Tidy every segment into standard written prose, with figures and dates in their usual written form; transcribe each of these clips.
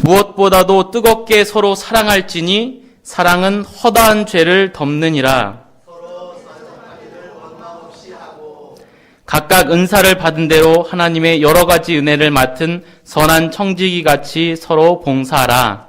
무엇보다도 뜨겁게 서로 사랑할지니 사랑은 허다한 죄를 덮느니라. 각각 은사를 받은 대로 하나님의 여러 가지 은혜를 맡은 선한 청지기 같이 서로 봉사하라.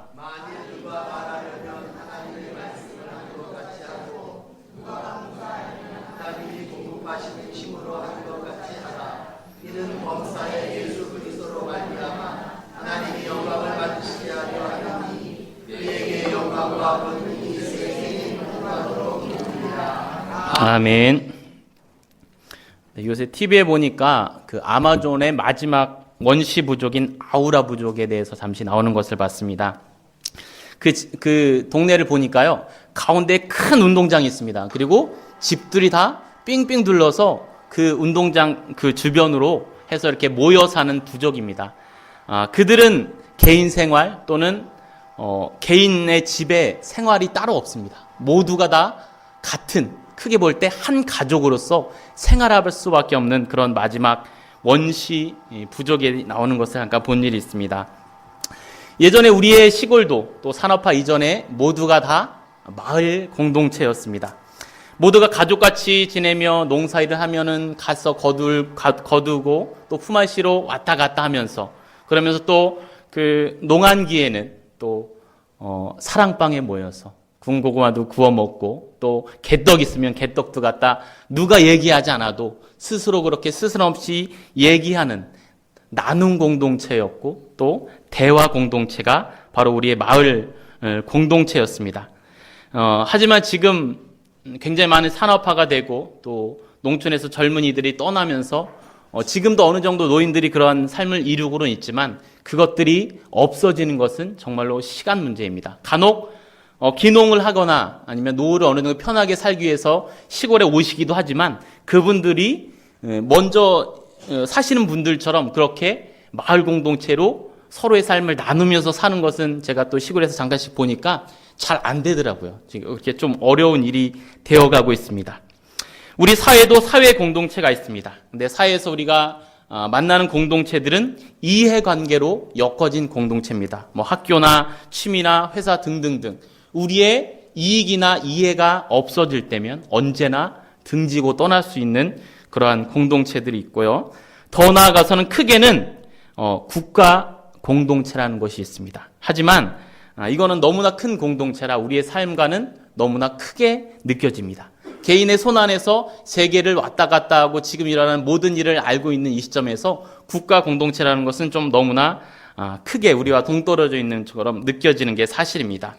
아멘. 네, 요새 TV에 보니까 그 아마존의 마지막 원시 부족인 아우라 부족에 대해서 잠시 나오는 것을 봤습니다. 그 동네를 보니까요, 가운데 큰 운동장이 있습니다. 그리고 집들이 다 삥삥 둘러서 그 운동장 그 주변으로 해서 이렇게 모여 사는 부족입니다. 그들은 개인 생활 또는 개인의 집에 생활이 따로 없습니다. 모두가 다 같은, 크게 볼 때 한 가족으로서 생활할 수밖에 없는 그런 마지막 원시 부족에 나오는 것을 잠깐 본 일이 있습니다. 예전에 우리의 시골도 또 산업화 이전에 모두가 다 마을 공동체였습니다. 모두가 가족같이 지내며 농사일을 하면은 가서 거두고 또 품앗이로 왔다 갔다 하면서, 그러면서 또 그 농한기에는 또 사랑방에 모여서 군고구마도 구워 먹고 또 개떡 있으면 개떡도 갖다 누가 얘기하지 않아도 스스로 그렇게 스스럼없이 얘기하는 나눔 공동체였고 또 대화 공동체가 바로 우리의 마을 공동체였습니다. 하지만 지금 굉장히 많은 산업화가 되고 또 농촌에서 젊은이들이 떠나면서 지금도 어느 정도 노인들이 그러한 삶을 이루고는 있지만 그것들이 없어지는 것은 정말로 시간 문제입니다. 간혹 귀농을 하거나 아니면 노후를 어느 정도 편하게 살기 위해서 시골에 오시기도 하지만 그분들이 먼저 사시는 분들처럼 그렇게 마을 공동체로 서로의 삶을 나누면서 사는 것은 제가 또 시골에서 잠깐씩 보니까 잘 안 되더라고요. 지금 이렇게 좀 어려운 일이 되어가고 있습니다. 우리 사회도 사회 공동체가 있습니다. 근데 사회에서 우리가 만나는 공동체들은 이해관계로 엮어진 공동체입니다. 뭐 학교나 취미나 회사 등등등. 우리의 이익이나 이해가 없어질 때면 언제나 등지고 떠날 수 있는 그러한 공동체들이 있고요. 더 나아가서는 크게는 국가 공동체라는 것이 있습니다. 하지만 이거는 너무나 큰 공동체라 우리의 삶과는 너무나 크게 느껴집니다. 개인의 손 안에서 세계를 왔다 갔다 하고 지금 일어나는 모든 일을 알고 있는 이 시점에서 국가 공동체라는 것은 좀 너무나 크게 우리와 동떨어져 있는 것처럼 느껴지는 게 사실입니다.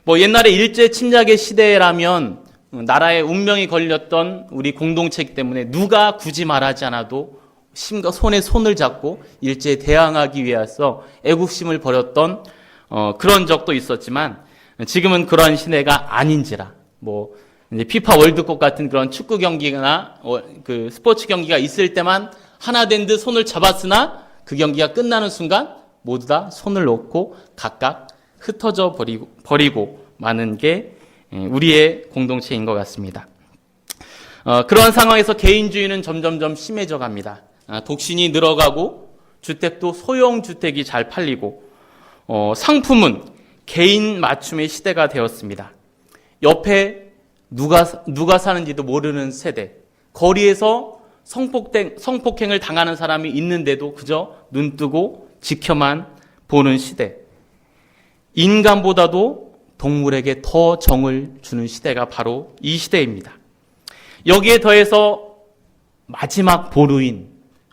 뭐 옛날에 일제 침략의 시대라면 나라의 운명이 걸렸던 우리 공동체이기 때문에 누가 굳이 말하지 않아도 손에 손을 잡고 일제에 대항하기 위해서 애국심을 벌였던 그런 적도 있었지만 지금은 그러한 시대가 아닌지라 뭐 이제 피파 월드컵 같은 그런 축구 경기나 그 스포츠 경기가 있을 때만 하나 된 듯 손을 잡았으나 그 경기가 끝나는 순간 모두 다 손을 놓고 각각 흩어져 버리고 마는 게 우리의 공동체인 것 같습니다. 그러한 상황에서 개인주의는 점점점 심해져 갑니다. 독신이 늘어가고 주택도 소형주택이 잘 팔리고 상품은 개인 맞춤의 시대가 되었습니다. 옆에 누가 사는지도 모르는 세대, 거리에서 성폭행을 당하는 사람이 있는데도 그저 눈뜨고 지켜만 보는 시대, 인간보다도 동물에게 더 정을 주는 시대가 바로 이 시대입니다. 여기에 더해서 마지막 보루인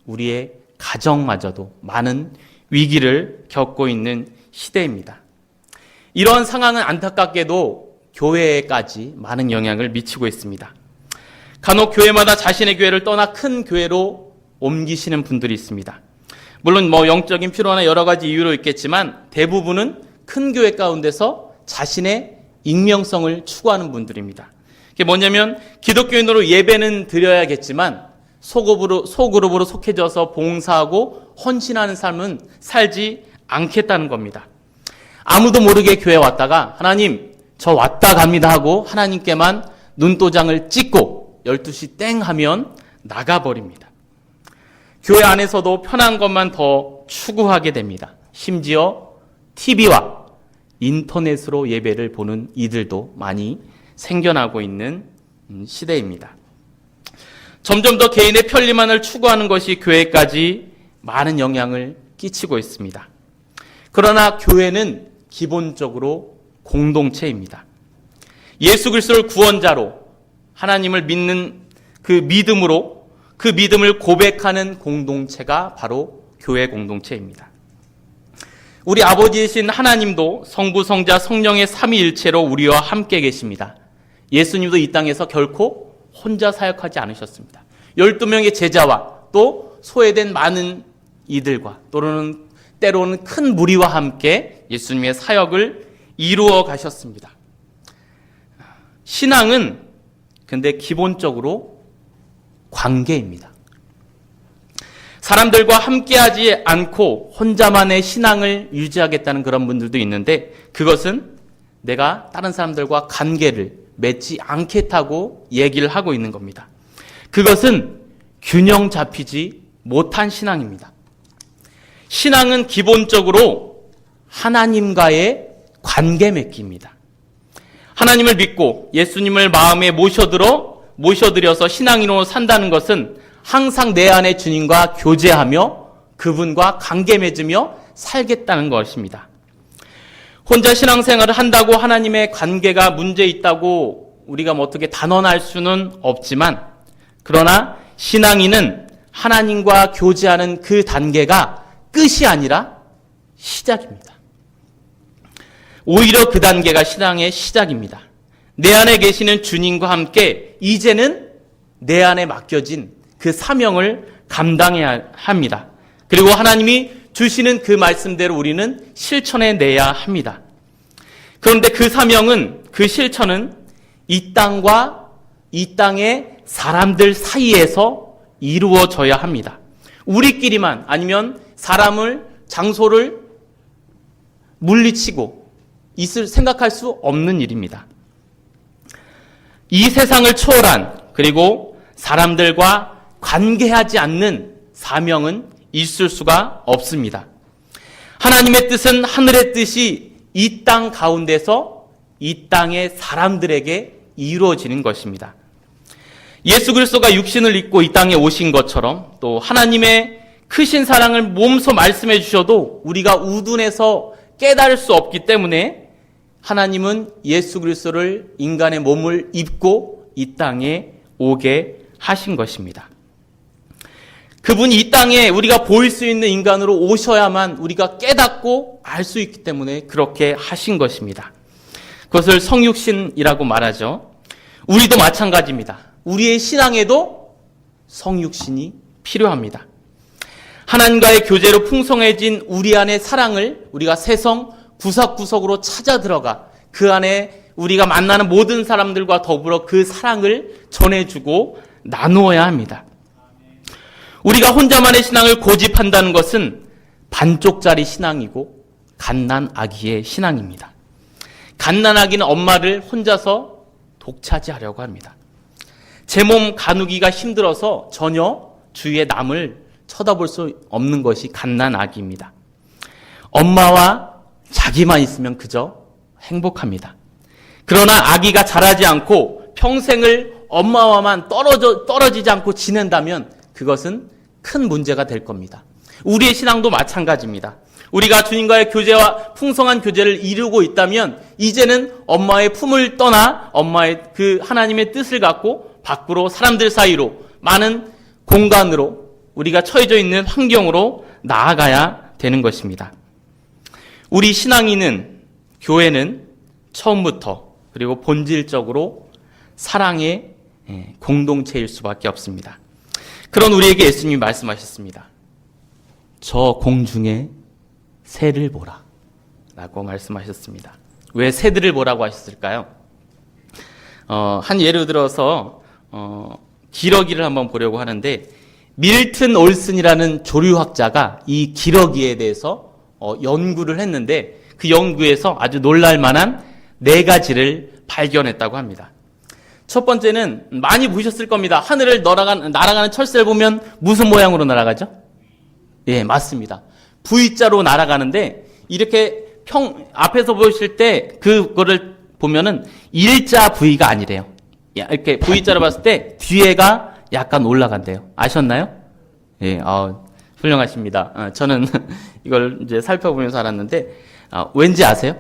우리의 가정마저도 많은 위기를 겪고 있는 시대입니다. 이러한 상황은 안타깝게도 교회에까지 많은 영향을 미치고 있습니다. 간혹 교회마다 자신의 교회를 떠나 큰 교회로 옮기시는 분들이 있습니다. 물론 뭐 영적인 필요나 여러 가지 이유로 있겠지만 대부분은 큰 교회 가운데서 자신의 익명성을 추구하는 분들입니다. 그게 뭐냐면 기독교인으로 예배는 드려야겠지만 소그룹으로 속해져서 봉사하고 헌신하는 삶은 살지 않겠다는 겁니다. 아무도 모르게 교회 왔다가 하나님 저 왔다 갑니다 하고 하나님께만 눈도장을 찍고 12시 땡 하면 나가버립니다. 교회 안에서도 편한 것만 더 추구하게 됩니다. 심지어 TV와 인터넷으로 예배를 보는 이들도 많이 생겨나고 있는 시대입니다. 점점 더 개인의 편리만을 추구하는 것이 교회까지 많은 영향을 끼치고 있습니다. 그러나 교회는 기본적으로 공동체입니다. 예수 그리스도를 구원자로 하나님을 믿는 그 믿음으로 그 믿음을 고백하는 공동체가 바로 교회 공동체입니다. 우리 아버지이신 하나님도 성부, 성자, 성령의 삼위일체로 우리와 함께 계십니다. 예수님도 이 땅에서 결코 혼자 사역하지 않으셨습니다. 12명의 제자와 또 소외된 많은 이들과 때로는 큰 무리와 함께 예수님의 사역을 이루어 가셨습니다. 신앙은 근데 기본적으로 관계입니다. 사람들과 함께하지 않고 혼자만의 신앙을 유지하겠다는 그런 분들도 있는데 그것은 내가 다른 사람들과 관계를 맺지 않겠다고 얘기를 하고 있는 겁니다. 그것은 균형 잡히지 못한 신앙입니다. 신앙은 기본적으로 하나님과의 관계 맺기입니다. 하나님을 믿고 예수님을 마음에 모셔들여서 신앙인으로 산다는 것은 항상 내 안에 주님과 교제하며 그분과 관계 맺으며 살겠다는 것입니다. 혼자 신앙생활을 한다고 하나님의 관계가 문제 있다고 우리가 어떻게 단언할 수는 없지만 그러나 신앙인은 하나님과 교제하는 그 단계가 끝이 아니라 시작입니다. 오히려 그 단계가 신앙의 시작입니다. 내 안에 계시는 주님과 함께 이제는 내 안에 맡겨진 그 사명을 감당해야 합니다. 그리고 하나님이 주시는 그 말씀대로 우리는 실천해내야 합니다. 그런데 그 사명은, 그 실천은 이 땅과 이 땅의 사람들 사이에서 이루어져야 합니다. 우리끼리만 아니면 사람을, 장소를 물리치고 생각할 수 없는 일입니다. 이 세상을 초월한 그리고 사람들과 관계하지 않는 사명은 있을 수가 없습니다. 하나님의 뜻은 하늘의 뜻이 이 땅 가운데서 이 땅의 사람들에게 이루어지는 것입니다. 예수 그리스도가 육신을 입고 이 땅에 오신 것처럼 또 하나님의 크신 사랑을 몸소 말씀해 주셔도 우리가 우둔해서 깨달을 수 없기 때문에 하나님은 예수 그리스도를 인간의 몸을 입고 이 땅에 오게 하신 것입니다. 그분이 이 땅에 우리가 보일 수 있는 인간으로 오셔야만 우리가 깨닫고 알 수 있기 때문에 그렇게 하신 것입니다. 그것을 성육신이라고 말하죠. 우리도 마찬가지입니다. 우리의 신앙에도 성육신이 필요합니다. 하나님과의 교제로 풍성해진 우리 안의 사랑을 우리가 세상 구석구석으로 찾아 들어가 그 안에 우리가 만나는 모든 사람들과 더불어 그 사랑을 전해주고 나누어야 합니다. 우리가 혼자만의 신앙을 고집한다는 것은 반쪽짜리 신앙이고 갓난아기의 신앙입니다. 갓난아기는 엄마를 혼자서 독차지하려고 합니다. 제 몸 가누기가 힘들어서 전혀 주위의 남을 쳐다볼 수 없는 것이 갓난아기입니다. 엄마와 자기만 있으면 그저 행복합니다. 그러나 아기가 자라지 않고 평생을 엄마와만 떨어지지 않고 지낸다면 그것은 큰 문제가 될 겁니다. 우리의 신앙도 마찬가지입니다. 우리가 주님과의 교제와 풍성한 교제를 이루고 있다면 이제는 엄마의 품을 떠나 엄마의 그 하나님의 뜻을 갖고 밖으로 사람들 사이로 많은 공간으로 우리가 처해져 있는 환경으로 나아가야 되는 것입니다. 우리 신앙인은 교회는 처음부터 그리고 본질적으로 사랑의 공동체일 수밖에 없습니다. 그런 우리에게 예수님이 말씀하셨습니다. 저 공중에 새를 보라 라고 말씀하셨습니다. 왜 새들을 보라고 하셨을까요? 한 예를 들어서 기러기를 한번 보려고 하는데 밀튼 올슨이라는 조류학자가 이 기러기에 대해서 연구를 했는데 그 연구에서 아주 놀랄만한 4가지를 발견했다고 합니다. 첫 번째는 많이 보셨을 겁니다. 하늘을 날아가는 철새를 보면 무슨 모양으로 날아가죠? 예, 맞습니다. V자로 날아가는데 이렇게 앞에서 보실 때 그거를 보면은 일자 V가 아니래요. 이렇게 V자로 봤을 때 뒤에가 약간 올라간대요. 아셨나요? 예, 훌륭하십니다. 저는 이걸 이제 살펴보면서 알았는데, 왠지 아세요?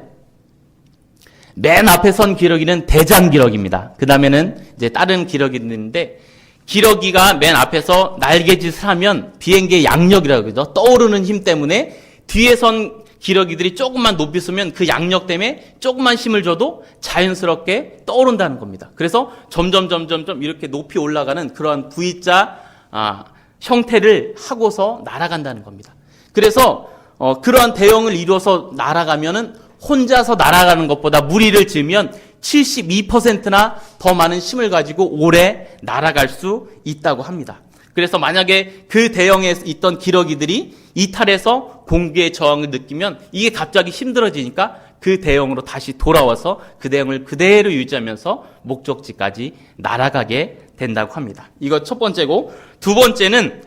맨 앞에 선 기러기는 대장 기러기입니다. 그 다음에는 이제 다른 기러기인데, 기러기가 맨 앞에서 날개짓을 하면 비행기의 양력이라고 그러죠. 떠오르는 힘 때문에 뒤에 선 기러기들이 조금만 높이 서면 그 양력 때문에 조금만 힘을 줘도 자연스럽게 떠오른다는 겁니다. 그래서 점점 이렇게 높이 올라가는 그러한 V자 형태를 하고서 날아간다는 겁니다. 그래서 그러한 대형을 이루어서 날아가면은 혼자서 날아가는 것보다 무리를 지으면 72%나 더 많은 힘을 가지고 오래 날아갈 수 있다고 합니다. 그래서 만약에 그 대형에 있던 기러기들이 이탈해서 공기의 저항을 느끼면 이게 갑자기 힘들어지니까 그 대형으로 다시 돌아와서 그 대형을 그대로 유지하면서 목적지까지 날아가게 된다고 합니다. 이거 첫 번째고, 두 번째는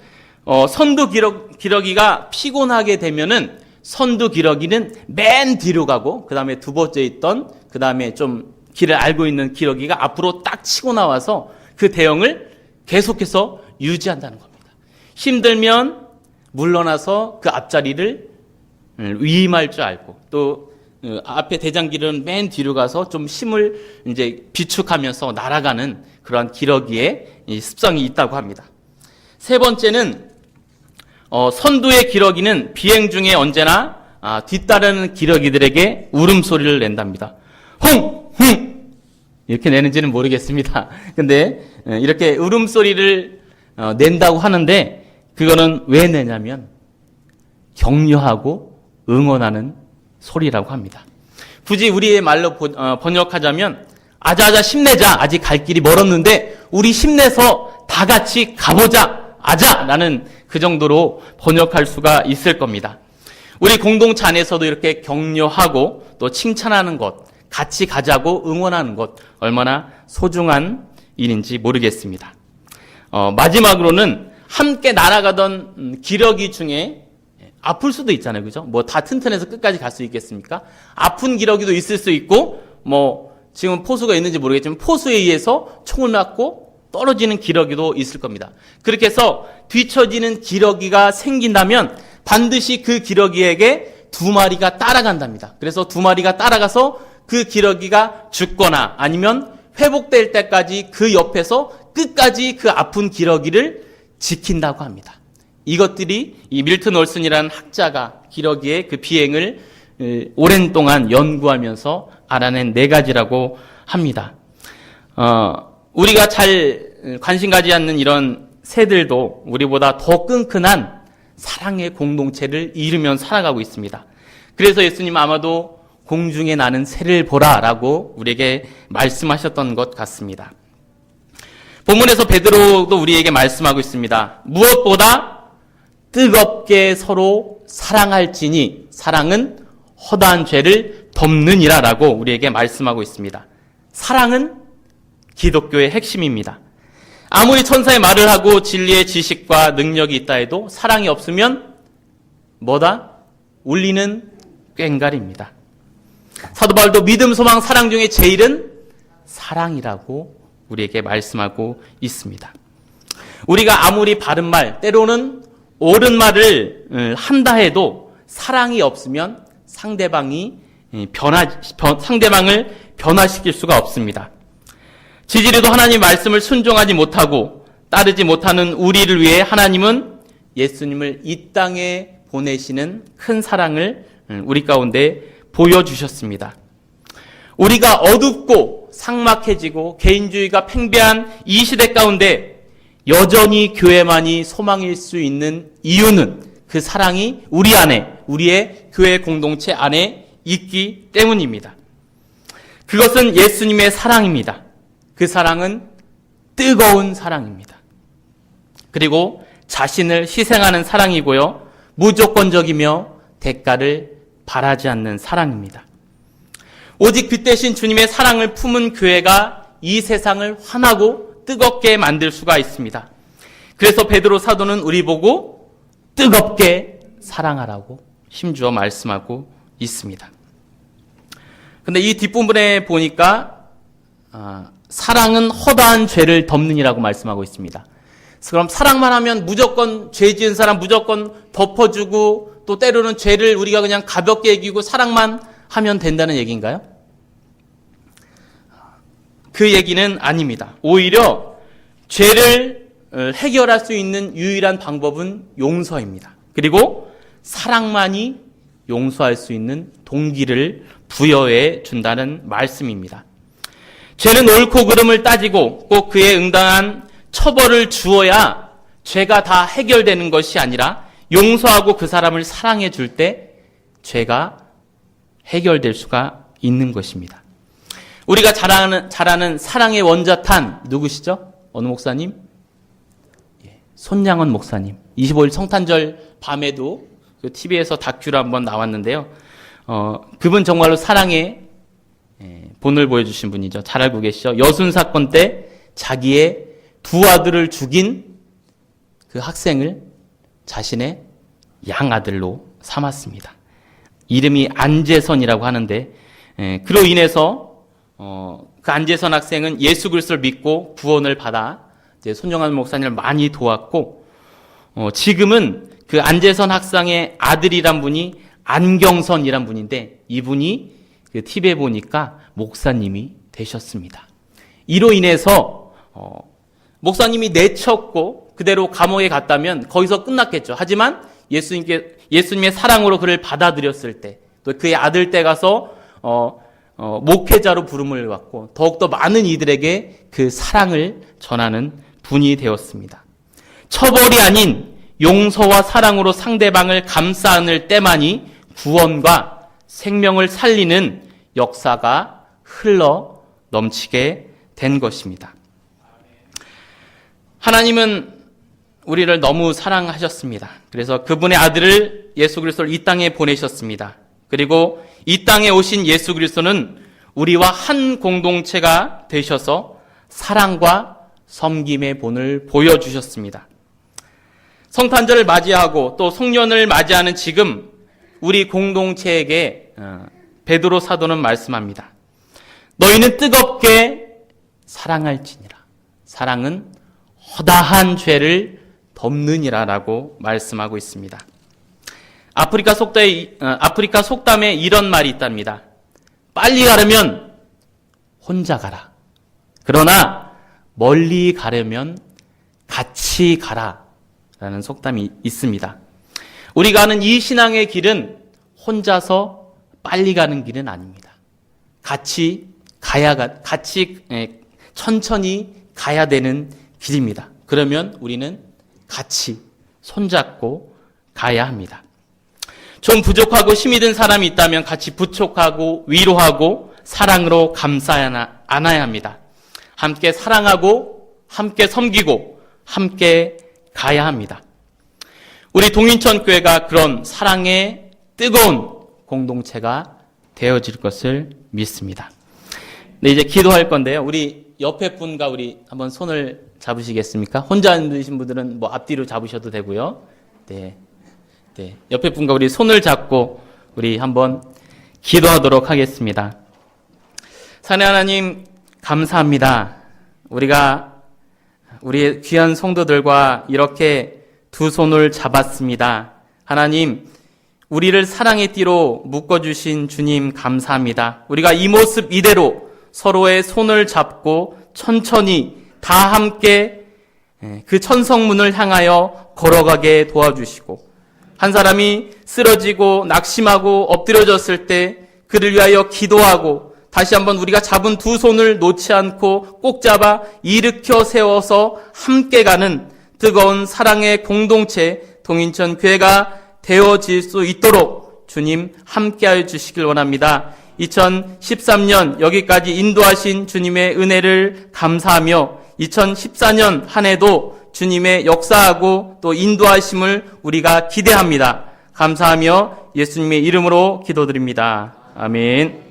선두 기러기가 피곤하게 되면은 선두 기러기는 맨 뒤로 가고, 그 다음에 두 번째 있던, 그 다음에 좀 길을 알고 있는 기러기가 앞으로 딱 치고 나와서 그 대형을 계속해서 유지한다는 겁니다. 힘들면 물러나서 그 앞자리를 위임할 줄 알고, 또 앞에 대장기는 맨 뒤로 가서 좀 힘을 이제 비축하면서 날아가는 그러한 기러기의 습성이 있다고 합니다. 세 번째는 선두의 기러기는 비행 중에 언제나 뒤따르는 기러기들에게 울음소리를 낸답니다. 홍! 흥! 이렇게 내는지는 모르겠습니다. 근데 이렇게 울음소리를 낸다고 하는데, 그거는 왜 내냐면 격려하고 응원하는 소리라고 합니다. 굳이 우리의 말로 번역하자면, 아자아자 힘내자, 아직 갈 길이 멀었는데 우리 힘내서 다 같이 가보자, 아자라는 그 정도로 번역할 수가 있을 겁니다. 우리 공동체 안에서도 이렇게 격려하고 또 칭찬하는 것, 같이 가자고 응원하는 것, 얼마나 소중한 일인지 모르겠습니다. 마지막으로는 함께 날아가던 기러기 중에 아플 수도 있잖아요. 그죠? 뭐 다 튼튼해서 끝까지 갈 수 있겠습니까? 아픈 기러기도 있을 수 있고, 지금 포수가 있는지 모르겠지만 포수에 의해서 총을 맞고 떨어지는 기러기도 있을 겁니다. 그렇게 해서 뒤처지는 기러기가 생긴다면 반드시 그 기러기에게 두 마리가 따라간답니다. 그래서 두 마리가 따라가서 그 기러기가 죽거나 아니면 회복될 때까지 그 옆에서 끝까지 그 아픈 기러기를 지킨다고 합니다. 이것들이 이 밀튼 올슨이라는 학자가 기러기의 그 비행을 오랜 동안 연구하면서 알아낸 4가지라고 합니다. 우리가 잘 관심 가지 않는 이런 새들도 우리보다 더 끈끈한 사랑의 공동체를 이루며 살아가고 있습니다. 그래서 예수님 아마도 공중에 나는 새를 보라라고 우리에게 말씀하셨던 것 같습니다. 본문에서 베드로도 우리에게 말씀하고 있습니다. 무엇보다 뜨겁게 서로 사랑할지니 사랑은 허다한 죄를 덮느니라 라고 우리에게 말씀하고 있습니다. 사랑은 기독교의 핵심입니다. 아무리 천사의 말을 하고 진리의 지식과 능력이 있다 해도 사랑이 없으면 뭐다? 울리는 꽹과리입니다. 사도 바울도 믿음, 소망, 사랑 중에 제일은 사랑이라고 우리에게 말씀하고 있습니다. 우리가 아무리 바른 말, 때로는 옳은 말을 한다 해도 사랑이 없으면 상대방을 변화시킬 수가 없습니다. 지지리도 하나님 말씀을 순종하지 못하고 따르지 못하는 우리를 위해 하나님은 예수님을 이 땅에 보내시는 큰 사랑을 우리 가운데 보여주셨습니다. 우리가 어둡고 삭막해지고 개인주의가 팽배한 이 시대 가운데 여전히 교회만이 소망일 수 있는 이유는 그 사랑이 우리 안에, 우리의 교회 공동체 안에 있기 때문입니다. 그것은 예수님의 사랑입니다. 그 사랑은 뜨거운 사랑입니다. 그리고 자신을 희생하는 사랑이고요. 무조건적이며 대가를 바라지 않는 사랑입니다. 오직 빛 대신 주님의 사랑을 품은 교회가 이 세상을 환하고 뜨겁게 만들 수가 있습니다. 그래서 베드로 사도는 우리 보고 뜨겁게 사랑하라고 힘주어 말씀하고 있습니다. 근데 이 뒷부분에 보니까 사랑은 허다한 죄를 덮느니라고 말씀하고 있습니다. 그럼 사랑만 하면 무조건 죄 지은 사람 무조건 덮어주고 또 때로는 죄를 우리가 그냥 가볍게 여기고 사랑만 하면 된다는 얘기인가요? 그 얘기는 아닙니다. 오히려 죄를 해결할 수 있는 유일한 방법은 용서입니다. 그리고 사랑만이 용서할 수 있는 동기를 부여해 준다는 말씀입니다. 죄는 옳고 그름을 따지고 꼭 그에 응당한 처벌을 주어야 죄가 다 해결되는 것이 아니라 용서하고 그 사람을 사랑해 줄 때 죄가 해결될 수가 있는 것입니다. 우리가 잘 아는 사랑의 원자탄 누구시죠? 어느 목사님? 손양원 목사님. 25일 성탄절 밤에도 그 TV에서 다큐로 한번 나왔는데요. 그분 정말로 사랑의 본을 보여주신 분이죠. 잘 알고 계시죠? 여순 사건 때 자기의 두 아들을 죽인 그 학생을 자신의 양아들로 삼았습니다. 이름이 안재선이라고 하는데 그로 인해서 그 안재선 학생은 예수 그리스도를 믿고 구원을 받아 이제 손영환 목사님을 많이 도왔고 지금은 그 안재선 학생의 아들이란 분이 안경선이란 분인데 이분이 그 TV에 보니까 목사님이 되셨습니다. 이로 인해서 목사님이 내쳤고 그대로 감옥에 갔다면 거기서 끝났겠죠. 하지만 예수님의 사랑으로 그를 받아들였을 때 또 그의 아들 때 가서 목회자로 부름을 받고 더욱더 많은 이들에게 그 사랑을 전하는 분이 되었습니다. 처벌이 아닌 용서와 사랑으로 상대방을 감싸 안을 때만이 구원과 생명을 살리는 역사가 흘러 넘치게 된 것입니다. 하나님은 우리를 너무 사랑하셨습니다. 그래서 그분의 아들을 예수 그리스도를 이 땅에 보내셨습니다. 그리고 이 땅에 오신 예수 그리스도는 우리와 한 공동체가 되셔서 사랑과 섬김의 본을 보여주셨습니다. 성탄절을 맞이하고 또 송년을 맞이하는 지금 우리 공동체에게 베드로 사도는 말씀합니다. 너희는 뜨겁게 사랑할지니라. 사랑은 허다한 죄를 덮느니라라고 말씀하고 있습니다. 아프리카 속담에 이런 말이 있답니다. 빨리 가려면 혼자 가라. 그러나 멀리 가려면 같이 가라. 라는 속담이 있습니다. 우리가 아는 이 신앙의 길은 혼자서 빨리 가는 길은 아닙니다. 같이 천천히 가야 되는 길입니다. 그러면 우리는 같이 손잡고 가야 합니다. 좀 부족하고 힘이 든 사람이 있다면 같이 부축하고 위로하고 사랑으로 감싸야 안아야 합니다. 함께 사랑하고 함께 섬기고 함께 가야 합니다. 우리 동인천 교회가 그런 사랑의 뜨거운 공동체가 되어질 것을 믿습니다. 네, 이제 기도할 건데요. 우리 옆에 분과 우리 한번 손을 잡으시겠습니까? 혼자 앉으신 분들은 뭐 앞뒤로 잡으셔도 되고요. 네. 옆에 분과 우리 손을 잡고 우리 한번 기도하도록 하겠습니다. 사랑의 하나님, 감사합니다. 우리의 귀한 성도들과 이렇게 두 손을 잡았습니다. 하나님, 우리를 사랑의 띠로 묶어주신 주님 감사합니다. 우리가 이 모습 이대로 서로의 손을 잡고 천천히 다 함께 그 천성문을 향하여 걸어가게 도와주시고 한 사람이 쓰러지고 낙심하고 엎드려졌을 때 그를 위하여 기도하고 다시 한번 우리가 잡은 두 손을 놓지 않고 꼭 잡아 일으켜 세워서 함께 가는 뜨거운 사랑의 공동체 동인천 교회가 되어질 수 있도록 주님 함께하여 주시길 원합니다. 2013년 여기까지 인도하신 주님의 은혜를 감사하며 2014년 한 해도 주님의 역사하고 또 인도하심을 우리가 기대합니다. 감사하며 예수님의 이름으로 기도드립니다. 아멘.